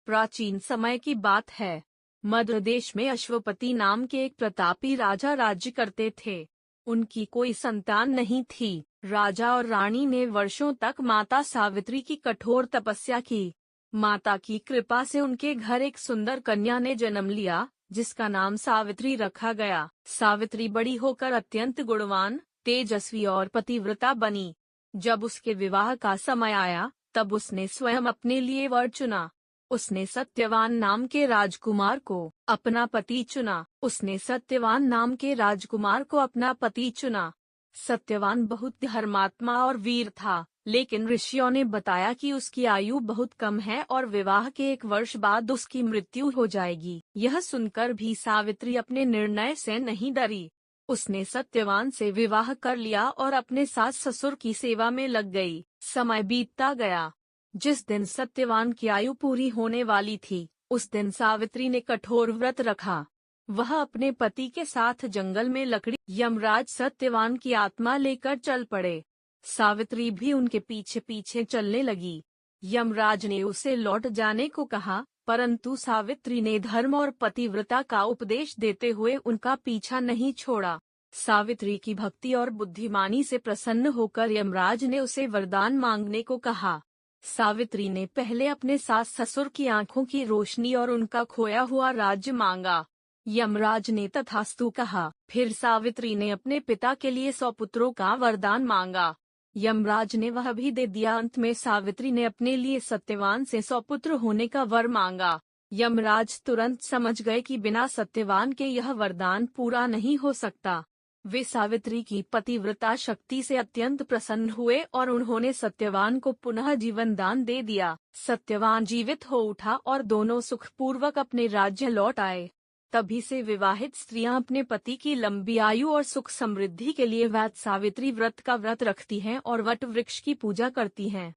प्राचीन समय की बात है। मध्य देश में अश्वपति नाम के एक प्रतापी राजा राज्य करते थे। उनकी कोई संतान नहीं थी। राजा और रानी ने वर्षों तक माता सावित्री की कठोर तपस्या की। माता की कृपा से उनके घर एक सुंदर कन्या ने जन्म लिया, जिसका नाम सावित्री रखा गया। सावित्री बड़ी होकर अत्यंत गुणवान, तेजस्वी और पतिव्रता बनी। जब उसके विवाह का समय आया, तब उसने स्वयं अपने लिए वर चुना। उसने सत्यवान नाम के राजकुमार को अपना पति चुना। सत्यवान बहुत धर्मात्मा और वीर था, लेकिन ऋषियों ने बताया कि उसकी आयु बहुत कम है और विवाह के 1 वर्ष बाद उसकी मृत्यु हो जाएगी। यह सुनकर भी सावित्री अपने निर्णय से नहीं डरी। उसने सत्यवान से विवाह कर लिया और अपने सास ससुर की सेवा में लग गई। समय बीतता गया। जिस दिन सत्यवान की आयु पूरी होने वाली थी, उस दिन सावित्री ने कठोर व्रत रखा। वह अपने पति के साथ जंगल में लकड़ी यमराज सत्यवान की आत्मा लेकर चल पड़े। सावित्री भी उनके पीछे पीछे चलने लगी। यमराज ने उसे लौट जाने को कहा, परंतु सावित्री ने धर्म और पतिव्रता का उपदेश देते हुए उनका पीछा नहीं छोड़ा। सावित्री की भक्ति और बुद्धिमानी से प्रसन्न होकर यमराज ने उसे वरदान मांगने को कहा। सावित्री ने पहले अपने सास ससुर की आंखों की रोशनी और उनका खोया हुआ राज्य मांगा। यमराज ने तथास्तु कहा। फिर सावित्री ने अपने पिता के लिए 100 पुत्रों का वरदान मांगा। यमराज ने वह भी दे दिया। अंत में सावित्री ने अपने लिए सत्यवान से 100 पुत्र होने का वर मांगा। यमराज तुरंत समझ गए कि बिना सत्यवान के यह वरदान पूरा नहीं हो सकता। वे सावित्री की पतिव्रता शक्ति से अत्यंत प्रसन्न हुए और उन्होंने सत्यवान को पुनः जीवन दान दे दिया। सत्यवान जीवित हो उठा और दोनों सुखपूर्वक अपने राज्य लौट आए। तभी से विवाहित स्त्रियां अपने पति की लंबी आयु और सुख समृद्धि के लिए वट सावित्री व्रत का व्रत रखती हैं और वट वृक्ष की पूजा करती हैं।